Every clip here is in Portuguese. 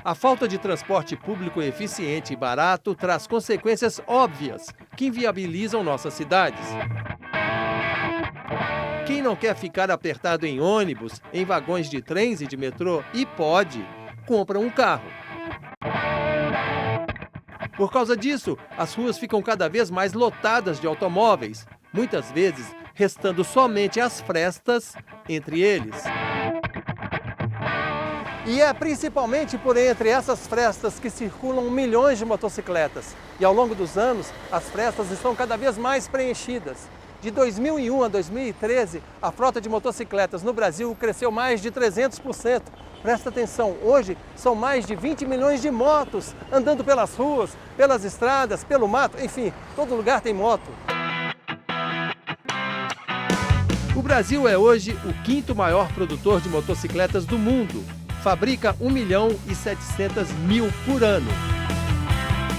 A falta de transporte público eficiente e barato traz consequências óbvias que inviabilizam nossas cidades. Quem não quer ficar apertado em ônibus, em vagões de trens e de metrô e pode, compra um carro. Por causa disso, as ruas ficam cada vez mais lotadas de automóveis, muitas vezes restando somente as frestas entre eles. E é principalmente por entre essas frestas que circulam milhões de motocicletas. E ao longo dos anos, as frestas estão cada vez mais preenchidas. De 2001 a 2013, a frota de motocicletas no Brasil cresceu mais de 300%. Presta atenção, hoje são mais de 20 milhões de motos andando pelas ruas, pelas estradas, pelo mato, enfim, todo lugar tem moto. O Brasil é hoje o 5º maior produtor de motocicletas do mundo. Fabrica 1.700.000 por ano.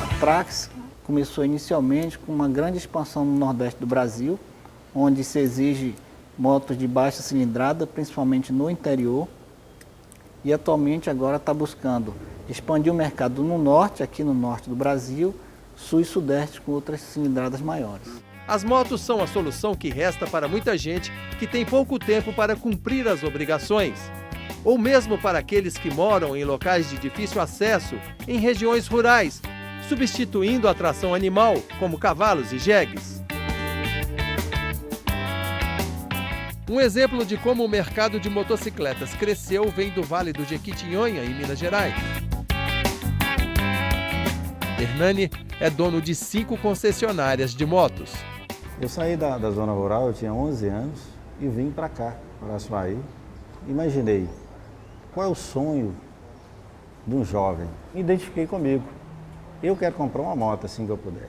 A Trax começou inicialmente com uma grande expansão no Nordeste do Brasil, onde se exige motos de baixa cilindrada, principalmente no interior. E atualmente agora está buscando expandir o mercado no Norte, aqui no Norte do Brasil, Sul e Sudeste com outras cilindradas maiores. As motos são a solução que resta para muita gente que tem pouco tempo para cumprir as obrigações. Ou mesmo para aqueles que moram em locais de difícil acesso, em regiões rurais, substituindo a tração animal, como cavalos e jegues. Um exemplo de como o mercado de motocicletas cresceu vem do Vale do Jequitinhonha, em Minas Gerais. Hernani é dono de 5 concessionárias de motos. Eu saí da zona rural, eu tinha 11 anos e vim para cá, para Açuaí. Imaginei, qual é o sonho de um jovem? Me identifiquei comigo. Eu quero comprar uma moto assim que eu puder.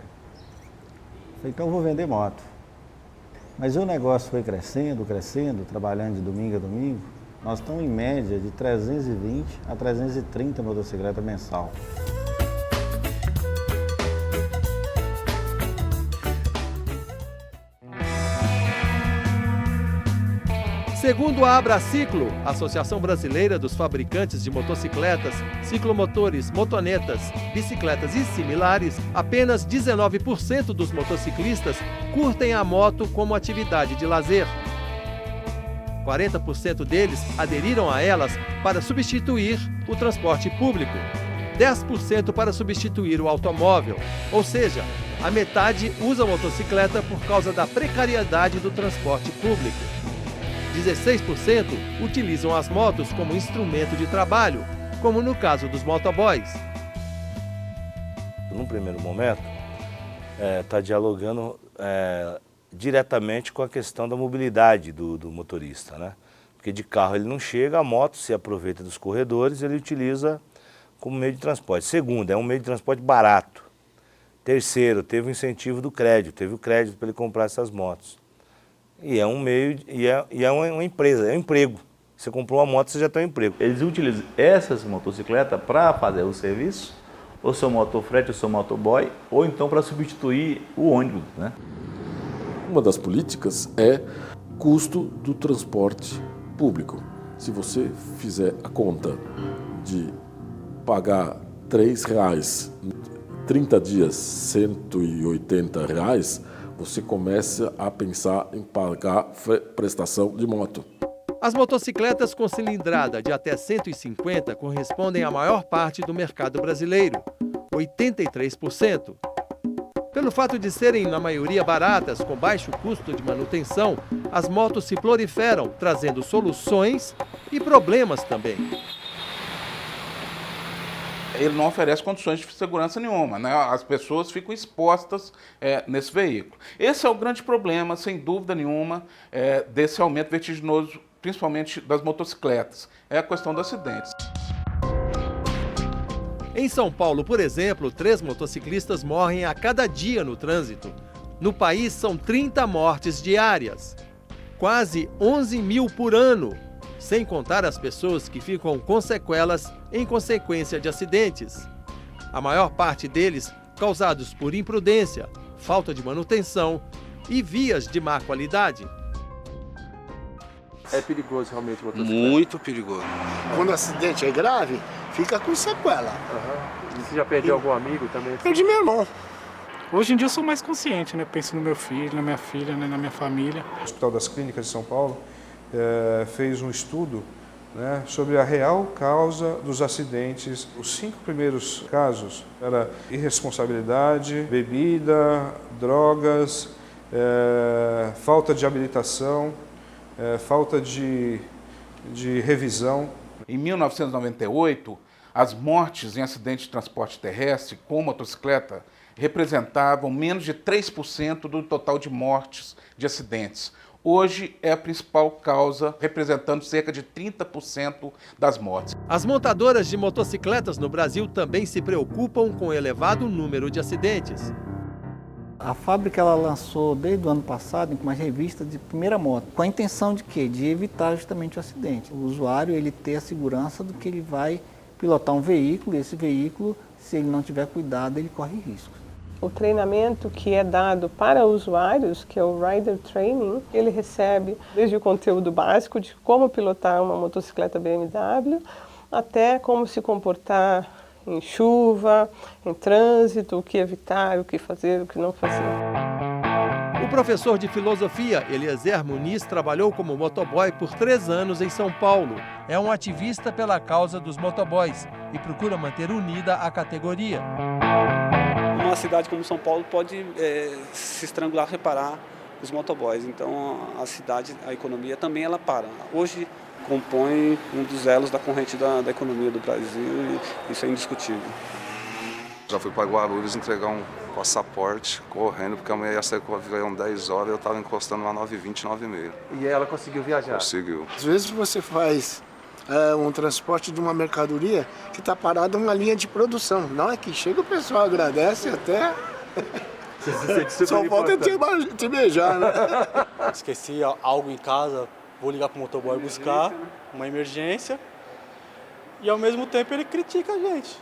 Falei, então eu vou vender moto. Mas o negócio foi crescendo, trabalhando de domingo a domingo. Nós estamos em média de 320 a 330 motocicletas mensal. Segundo a Abraciclo, Associação Brasileira dos Fabricantes de Motocicletas, Ciclomotores, Motonetas, Bicicletas e similares, apenas 19% dos motociclistas curtem a moto como atividade de lazer. 40% deles aderiram a elas para substituir o transporte público, 10% para substituir o automóvel, ou seja, a metade usa a motocicleta por causa da precariedade do transporte público. 16% utilizam as motos como instrumento de trabalho, como no caso dos motoboys. Num primeiro momento, está dialogando diretamente com a questão da mobilidade do motorista, né? Porque de carro ele não chega, a moto se aproveita dos corredores, ele utiliza como meio de transporte. Segundo, é um meio de transporte barato. Terceiro, teve o incentivo do crédito, teve o crédito para ele comprar essas motos. E é um meio, é uma empresa, é um emprego. Você comprou uma moto, você já tem um emprego. Eles utilizam essas motocicletas para fazer o serviço, ou seu motofrete, ou seu motoboy, ou então para substituir o ônibus, né? Uma das políticas é custo do transporte público. Se você fizer a conta de pagar R$3, 30 dias, R$180, você começa a pensar em pagar prestação de moto. As motocicletas com cilindrada de até 150 correspondem à maior parte do mercado brasileiro, 83%. Pelo fato de serem, na maioria, baratas, com baixo custo de manutenção, as motos se proliferam, trazendo soluções e problemas também. Ele não oferece condições de segurança nenhuma, né? As pessoas ficam expostas nesse veículo. Esse é o grande problema, sem dúvida nenhuma, desse aumento vertiginoso, principalmente das motocicletas, é a questão dos acidentes. Em São Paulo, por exemplo, 3 motociclistas morrem a cada dia no trânsito. No país, são 30 mortes diárias, quase 11 mil por ano, sem contar as pessoas que ficam com sequelas em consequência de acidentes. A maior parte deles causados por imprudência, falta de manutenção e vias de má qualidade. É perigoso realmente o motocicleta? Muito perigoso. Quando o acidente é grave, fica com sequela. Você já perdeu algum amigo também? Perdi meu irmão. Hoje em dia eu sou mais consciente, né? Penso no meu filho, na minha filha, né? Na minha família. O Hospital das Clínicas de São Paulo fez um estudo, né, sobre a real causa dos acidentes. Os 5 primeiros casos era irresponsabilidade, bebida, drogas, falta de habilitação, falta de revisão. Em 1998, as mortes em acidentes de transporte terrestre com motocicleta representavam menos de 3% do total de mortes de acidentes. Hoje é a principal causa, representando cerca de 30% das mortes. As montadoras de motocicletas no Brasil também se preocupam com o elevado número de acidentes. A fábrica ela lançou desde o ano passado uma revista de primeira moto, com a intenção de quê? De evitar justamente o acidente. O usuário ele ter a segurança do que ele vai pilotar um veículo, e esse veículo, se ele não tiver cuidado, ele corre riscos. O treinamento que é dado para usuários, que é o Rider Training, ele recebe desde o conteúdo básico de como pilotar uma motocicleta BMW, até como se comportar em chuva, em trânsito, o que evitar, o que fazer, o que não fazer. O professor de filosofia, Eliezer Muniz, trabalhou como motoboy por 3 anos em São Paulo. É um ativista pela causa dos motoboys e procura manter unida a categoria. Uma cidade como São Paulo pode se estrangular, reparar os motoboys. Então a cidade, a economia também ela para. Hoje compõe um dos elos da corrente da economia do Brasil e isso é indiscutível. Já fui para Guarulhos entregar um passaporte correndo, porque a mulher ia sair com o avião 10 horas e eu estava encostando uma 9h20, 9h30. E ela conseguiu viajar? Conseguiu. Às vezes você faz um transporte de uma mercadoria que está parada uma linha de produção. Na hora que chega o pessoal agradece até... Só falta te beijar, né? Esqueci algo em casa, vou ligar para o motoboy buscar uma emergência e ao mesmo tempo ele critica a gente.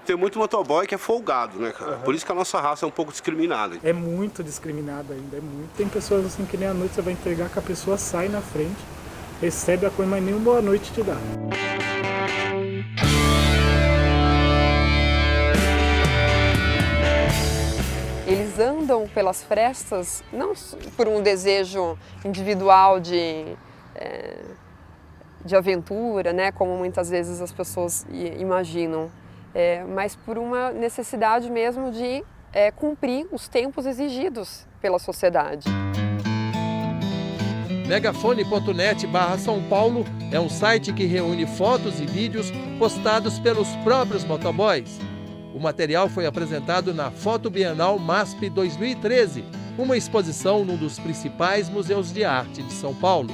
Tem muito motoboy que é folgado, né, cara? Por isso que a nossa raça é um pouco discriminada. É muito discriminada ainda, é muito. Tem pessoas assim que nem à noite você vai entregar que a pessoa sai na frente, recebe a coisa, mas nem uma boa noite te dá. Eles andam pelas frestas não por um desejo individual de aventura, né, como muitas vezes as pessoas imaginam, mas por uma necessidade mesmo de cumprir os tempos exigidos pela sociedade. Megafone.net/São Paulo é um site que reúne fotos e vídeos postados pelos próprios motoboys. O material foi apresentado na Foto Bienal MASP 2013, uma exposição num dos principais museus de arte de São Paulo.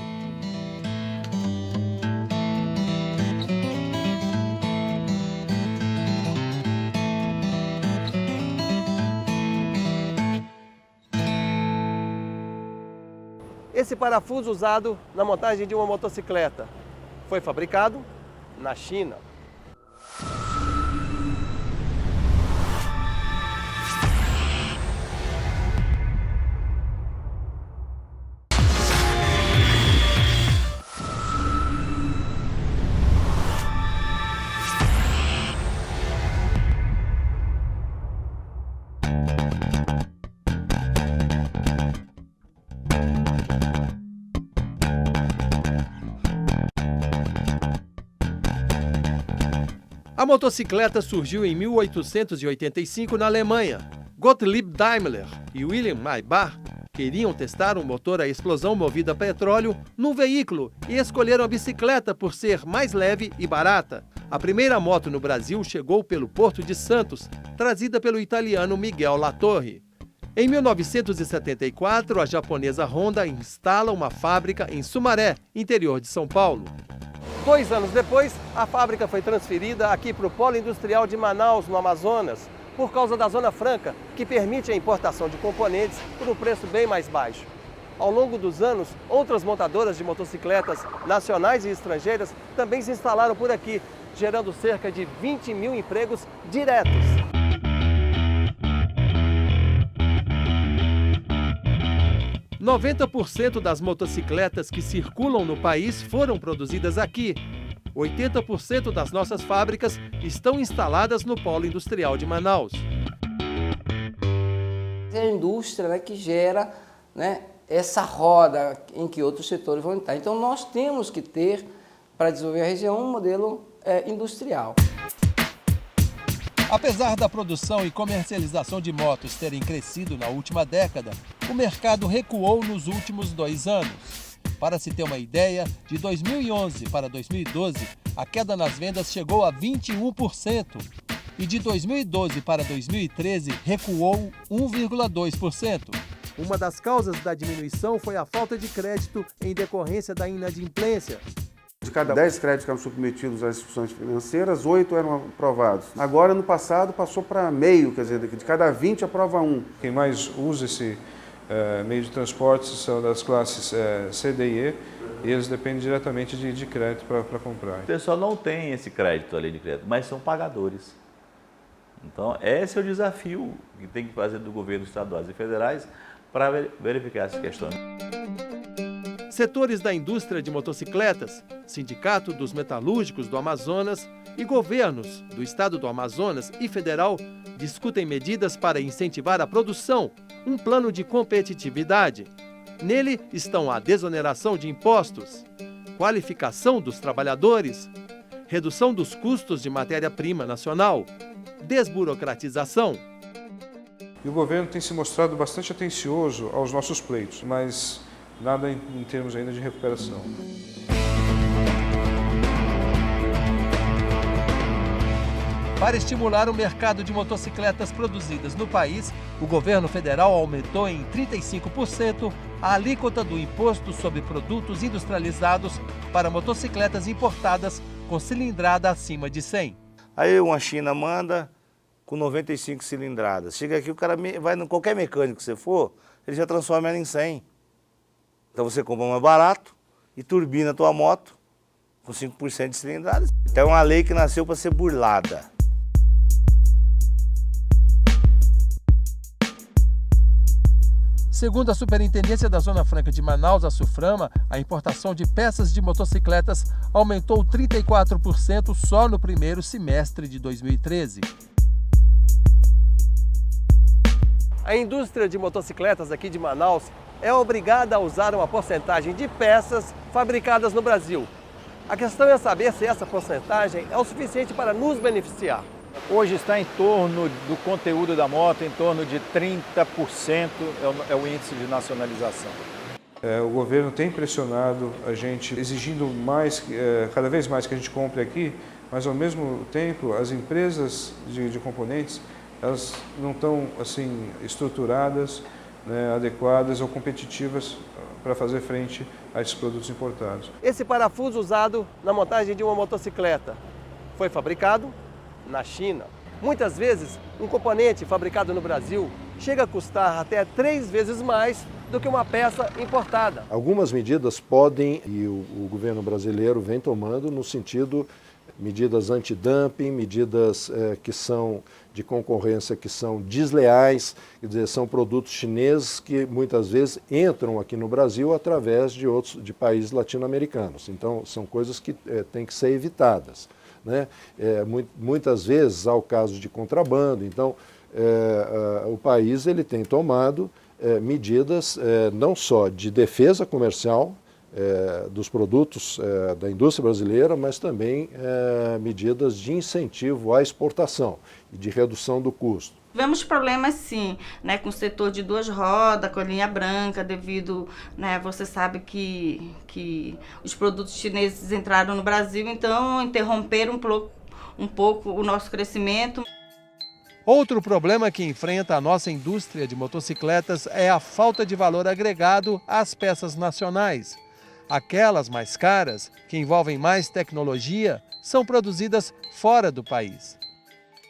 Esse parafuso usado na montagem de uma motocicleta foi fabricado na China. A motocicleta surgiu em 1885 na Alemanha. Gottlieb Daimler e Wilhelm Maybach queriam testar um motor a explosão movido a petróleo num veículo e escolheram a bicicleta por ser mais leve e barata. A primeira moto no Brasil chegou pelo Porto de Santos, trazida pelo italiano Miguel Latorre. Em 1974, a japonesa Honda instala uma fábrica em Sumaré, interior de São Paulo. 2 anos depois, a fábrica foi transferida aqui para o Polo Industrial de Manaus, no Amazonas, por causa da Zona Franca, que permite a importação de componentes por um preço bem mais baixo. Ao longo dos anos, outras montadoras de motocicletas nacionais e estrangeiras também se instalaram por aqui, gerando cerca de 20 mil empregos diretos. « 90% das motocicletas que circulam no país foram produzidas aqui. 80% das nossas fábricas estão instaladas no polo industrial de Manaus. É a indústria, né, que gera, né, essa roda em que outros setores vão entrar. Então nós temos que ter, para desenvolver a região, um modelo industrial. Apesar da produção e comercialização de motos terem crescido na última década, o mercado recuou nos últimos 2 anos. Para se ter uma ideia, de 2011 para 2012, a queda nas vendas chegou a 21%. E de 2012 para 2013, recuou 1,2%. Uma das causas da diminuição foi a falta de crédito em decorrência da inadimplência. De cada 10 créditos que eram submetidos às instituições financeiras, 8 eram aprovados. Agora, no passado, passou para meio, quer dizer, de cada 20 aprova 1. Quem mais usa esse meio de transporte são das classes C, D e E, e eles dependem diretamente de crédito para comprar. O pessoal não tem esse crédito ali de crédito, mas são pagadores. Então, esse é o desafio que tem que fazer do governo estaduais e federais para verificar essas questões. Setores da indústria de motocicletas, Sindicato dos Metalúrgicos do Amazonas e governos do estado do Amazonas e federal discutem medidas para incentivar a produção, um plano de competitividade. Nele estão a desoneração de impostos, qualificação dos trabalhadores, redução dos custos de matéria-prima nacional, desburocratização. E o governo tem se mostrado bastante atencioso aos nossos pleitos, mas nada em termos ainda de recuperação. Para estimular o mercado de motocicletas produzidas no país, o governo federal aumentou em 35% a alíquota do imposto sobre produtos industrializados para motocicletas importadas com cilindrada acima de 100. Aí uma China manda com 95 cilindradas. Chega aqui, o cara vai em qualquer mecânico que você for, ele já transforma ela em 100. Então você compra mais barato e turbina a tua moto com 5% de cilindrada. Então é uma lei que nasceu para ser burlada. Segundo a Superintendência da Zona Franca de Manaus, a SUFRAMA, a importação de peças de motocicletas aumentou 34% só no primeiro semestre de 2013. A indústria de motocicletas aqui de Manaus é obrigada a usar uma porcentagem de peças fabricadas no Brasil. A questão é saber se essa porcentagem é o suficiente para nos beneficiar. Hoje está em torno do conteúdo da moto, em torno de 30% é o índice de nacionalização. O governo tem pressionado a gente, exigindo mais, cada vez mais que a gente compre aqui, mas ao mesmo tempo as empresas de componentes, elas não estão assim estruturadas, né, adequadas ou competitivas para fazer frente a esses produtos importados. Esse parafuso usado na montagem de uma motocicleta foi fabricado na China. Muitas vezes, um componente fabricado no Brasil chega a custar até 3 vezes mais do que uma peça importada. Algumas medidas podem, e o governo brasileiro vem tomando no sentido, medidas antidumping, medidas que são de concorrência que são desleais, quer dizer, são produtos chineses que muitas vezes entram aqui no Brasil através de países latino-americanos. Então, são coisas que têm que ser evitadas, né? Muitas vezes há o caso de contrabando, então o país ele tem tomado medidas não só de defesa comercial dos produtos da indústria brasileira, mas também medidas de incentivo à exportação e de redução do custo. Tivemos problemas sim, né, com o setor de 2 rodas, com a linha branca, devido, né, você sabe que os produtos chineses entraram no Brasil, então interromperam um pouco o nosso crescimento. Outro problema que enfrenta a nossa indústria de motocicletas é a falta de valor agregado às peças nacionais. Aquelas mais caras, que envolvem mais tecnologia, são produzidas fora do país.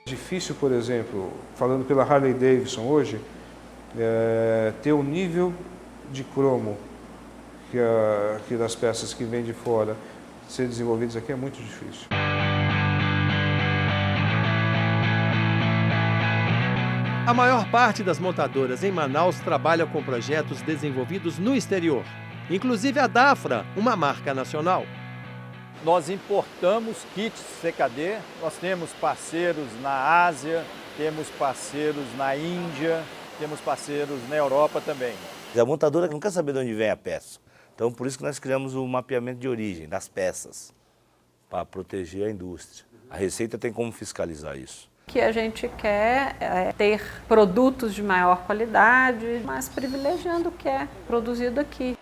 Difícil, por exemplo, falando pela Harley Davidson hoje, ter o nível de cromo que das peças que vêm de fora ser desenvolvidas aqui é muito difícil. A maior parte das montadoras em Manaus trabalha com projetos desenvolvidos no exterior, inclusive a Dafra, uma marca nacional. Nós importamos kits CKD, nós temos parceiros na Ásia, temos parceiros na Índia, temos parceiros na Europa também. A montadora não quer saber de onde vem a peça. Então, por isso que nós criamos o mapeamento de origem das peças, para proteger a indústria. A Receita tem como fiscalizar isso. O que a gente quer é ter produtos de maior qualidade, mas privilegiando o que é produzido aqui.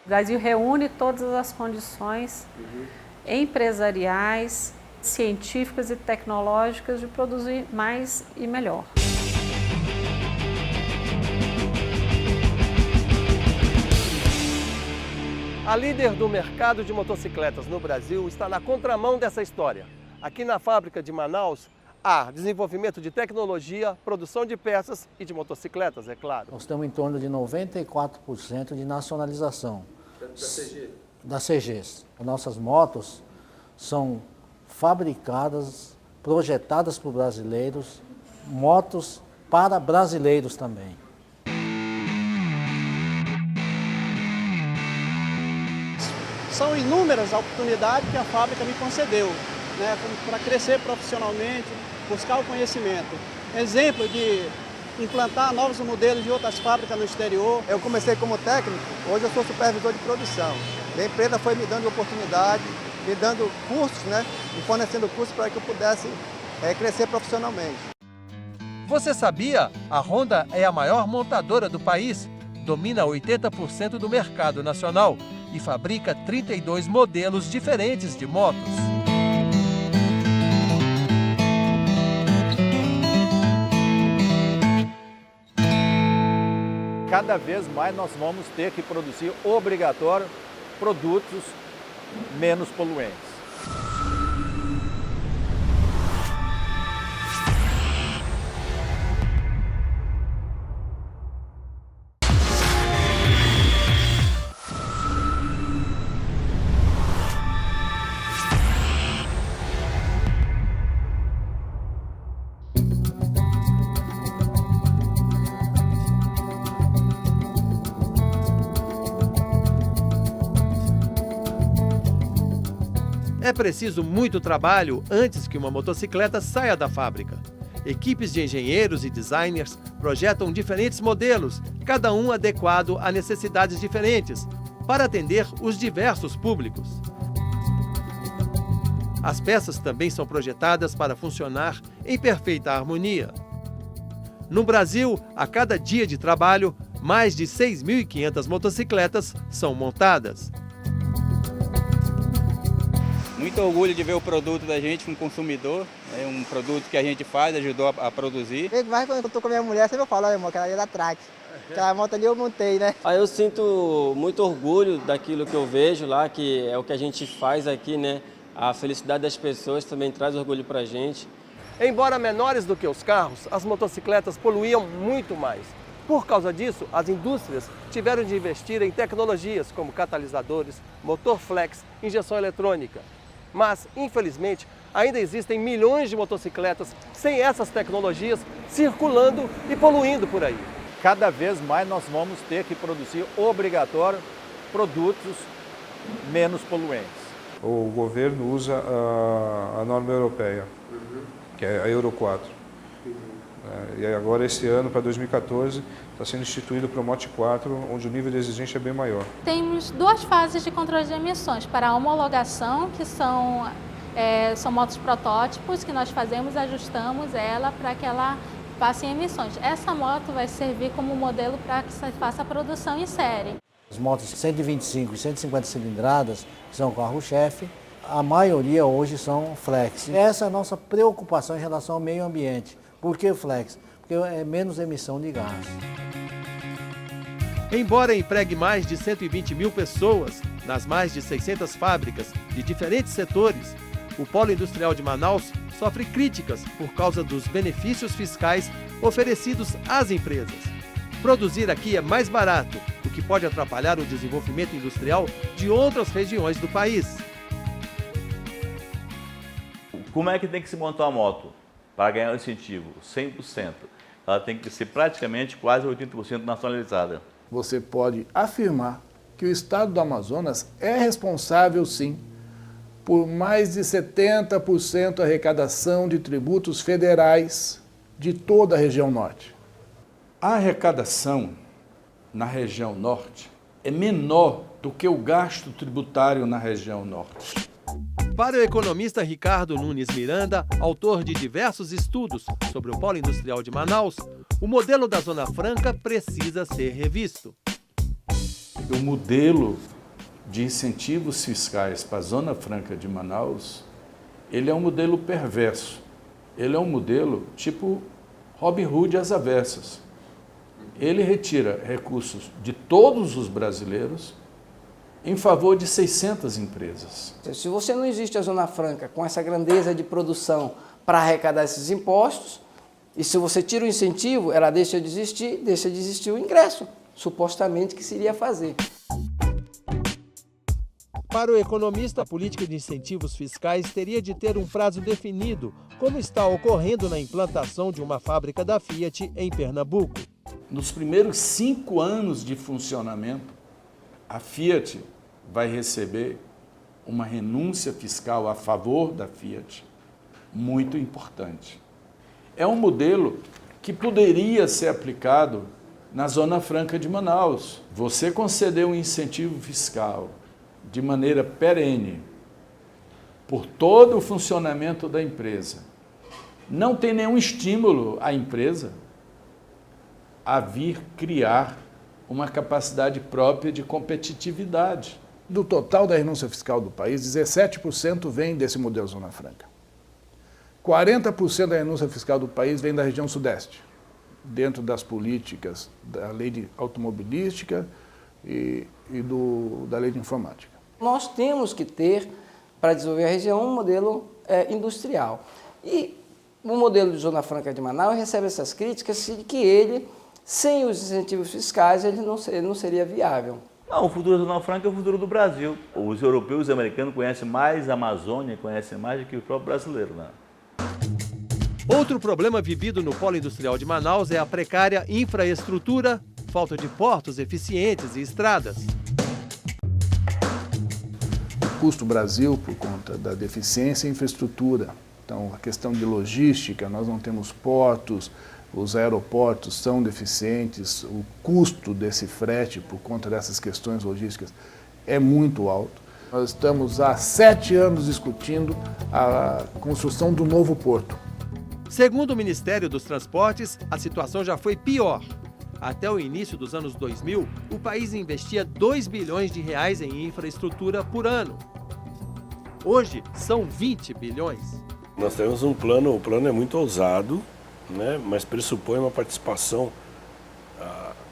O Brasil reúne todas as condições empresariais, científicas e tecnológicas de produzir mais e melhor. A líder do mercado de motocicletas no Brasil está na contramão dessa história. Aqui na fábrica de Manaus, há desenvolvimento de tecnologia, produção de peças e de motocicletas, é claro. Nós temos em torno de 94% de nacionalização das CGs. As nossas motos são fabricadas, projetadas por brasileiros, motos para brasileiros também. São inúmeras oportunidades que a fábrica me concedeu, né, para crescer profissionalmente, buscar o conhecimento. Exemplo de implantar novos modelos de outras fábricas no exterior. Eu comecei como técnico, hoje eu sou supervisor de produção. A empresa foi me dando oportunidade, me dando cursos, né, me fornecendo cursos para que eu pudesse crescer profissionalmente. Você sabia? A Honda é a maior montadora do país, domina 80% do mercado nacional e fabrica 32 modelos diferentes de motos. Cada vez mais nós vamos ter que produzir obrigatório produtos menos poluentes. É preciso muito trabalho antes que uma motocicleta saia da fábrica. Equipes de engenheiros e designers projetam diferentes modelos, cada um adequado a necessidades diferentes, para atender os diversos públicos. As peças também são projetadas para funcionar em perfeita harmonia. No Brasil, a cada dia de trabalho, mais de 6.500 motocicletas são montadas. Muito orgulho de ver o produto da gente como consumidor, é um produto que a gente faz, ajudou a produzir. Mas quando eu tô com a minha mulher, sempre eu falo, irmão, aquela ali é da Trax. Aquela moto ali eu montei, né? Eu sinto muito orgulho daquilo que eu vejo lá, que é o que a gente faz aqui, né? A felicidade das pessoas também traz orgulho pra gente. Embora menores do que os carros, as motocicletas poluíam muito mais. Por causa disso, as indústrias tiveram de investir em tecnologias como catalisadores, motor flex, injeção eletrônica. Mas, infelizmente, ainda existem milhões de motocicletas sem essas tecnologias circulando e poluindo por aí. Cada vez mais nós vamos ter que produzir obrigatório produtos menos poluentes. O governo usa a norma europeia, que é a Euro 4. E agora, esse ano, para 2014, está sendo instituído o Promote 4, onde o nível de exigência é bem maior. Temos duas fases de controle de emissões. Para a homologação, que são motos protótipos, que nós fazemos, ajustamos ela para que ela passe em emissões. Essa moto vai servir como modelo para que se faça a produção em série. As motos 125 e 150 cilindradas, que são o carro-chefe, a maioria hoje são flex. Essa é a nossa preocupação em relação ao meio ambiente. Por que flex? Porque é menos emissão de gás. Embora empregue mais de 120 mil pessoas nas mais de 600 fábricas de diferentes setores, o Polo Industrial de Manaus sofre críticas por causa dos benefícios fiscais oferecidos às empresas. Produzir aqui é mais barato, o que pode atrapalhar o desenvolvimento industrial de outras regiões do país. Como é que tem que se montar a moto para ganhar o incentivo? 100%. Ela tem que ser praticamente quase 80% nacionalizada. Você pode afirmar que o Estado do Amazonas é responsável, sim, por mais de 70% arrecadação de tributos federais de toda a região norte. A arrecadação na região norte é menor do que o gasto tributário na região norte. Para o economista Ricardo Nunes Miranda, autor de diversos estudos sobre o polo industrial de Manaus, o modelo da Zona Franca precisa ser revisto. O modelo de incentivos fiscais para a Zona Franca de Manaus, ele é um modelo perverso. Ele é um modelo tipo Robin Hood às avessas. Ele retira recursos de todos os brasileiros em favor de 600 empresas. Se você não existe a Zona Franca com essa grandeza de produção para arrecadar esses impostos, e se você tira o incentivo, ela deixa de existir o ingresso, supostamente que se iria fazer. Para o economista, a política de incentivos fiscais teria de ter um prazo definido, como está ocorrendo na implantação de uma fábrica da Fiat em Pernambuco. Nos primeiros 5 anos de funcionamento, a Fiat vai receber uma renúncia fiscal a favor da Fiat muito importante. É um modelo que poderia ser aplicado na Zona Franca de Manaus. Você conceder um incentivo fiscal de maneira perene por todo o funcionamento da empresa. Não tem nenhum estímulo à empresa a vir criar uma capacidade própria de competitividade. Do total da renúncia fiscal do país, 17% vem desse modelo Zona Franca. 40% da renúncia fiscal do país vem da região sudeste, dentro das políticas da lei de automobilística e da lei de informática. Nós temos que ter, para desenvolver a região, um modelo industrial. E o modelo de Zona Franca de Manaus recebe essas críticas de que ele, sem os incentivos fiscais, ele não seria viável. Não, o futuro da Zona Franca é o futuro do Brasil. Os europeus e os americanos conhecem mais a Amazônia, conhecem mais do que o próprio brasileiro, né? Outro problema vivido no polo industrial de Manaus é a precária infraestrutura, falta de portos eficientes e estradas. O custo Brasil, por conta da deficiência em infraestrutura. Então, a questão de logística, nós não temos portos, os aeroportos são deficientes, o custo desse frete, por conta dessas questões logísticas, é muito alto. Nós estamos há 7 anos discutindo a construção do novo porto. Segundo o Ministério dos Transportes, a situação já foi pior. Até o início dos anos 2000, o país investia 2 bilhões de reais em infraestrutura por ano. Hoje, são 20 bilhões. Nós temos um plano, o plano é muito ousado, né, mas pressupõe uma participação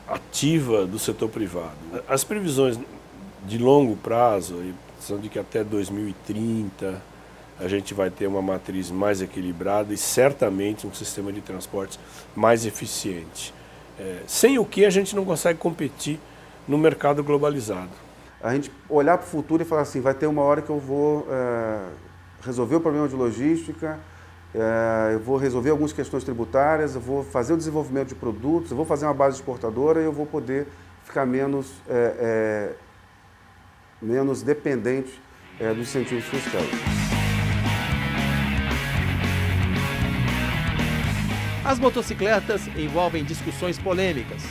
ativa do setor privado. As previsões de longo prazo são de que até 2030 a gente vai ter uma matriz mais equilibrada e certamente um sistema de transportes mais eficiente. Sem o que a gente não consegue competir no mercado globalizado. A gente olhar para o futuro e falar assim, vai ter uma hora que eu vou resolver o problema de logística, eu vou resolver algumas questões tributárias, eu vou fazer o desenvolvimento de produtos, eu vou fazer uma base exportadora e eu vou poder ficar menos dependente dos incentivos fiscais. As motocicletas envolvem discussões polêmicas.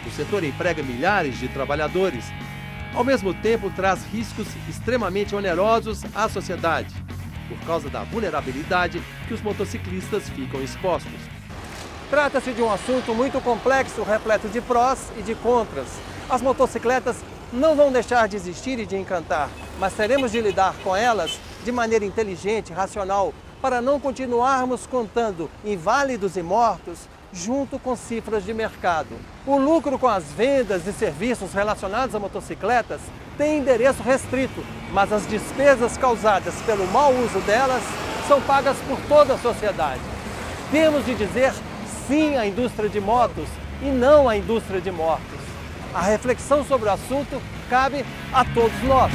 O setor emprega milhares de trabalhadores. Ao mesmo tempo, traz riscos extremamente onerosos à sociedade, por causa da vulnerabilidade que os motociclistas ficam expostos. Trata-se de um assunto muito complexo, repleto de prós e de contras. As motocicletas não vão deixar de existir e de encantar, mas teremos de lidar com elas de maneira inteligente, racional, para não continuarmos contando inválidos e mortos junto com cifras de mercado. O lucro com as vendas e serviços relacionados a motocicletas tem endereço restrito, mas as despesas causadas pelo mau uso delas são pagas por toda a sociedade. Temos de dizer sim à indústria de motos e não à indústria de mortos. A reflexão sobre o assunto cabe a todos nós.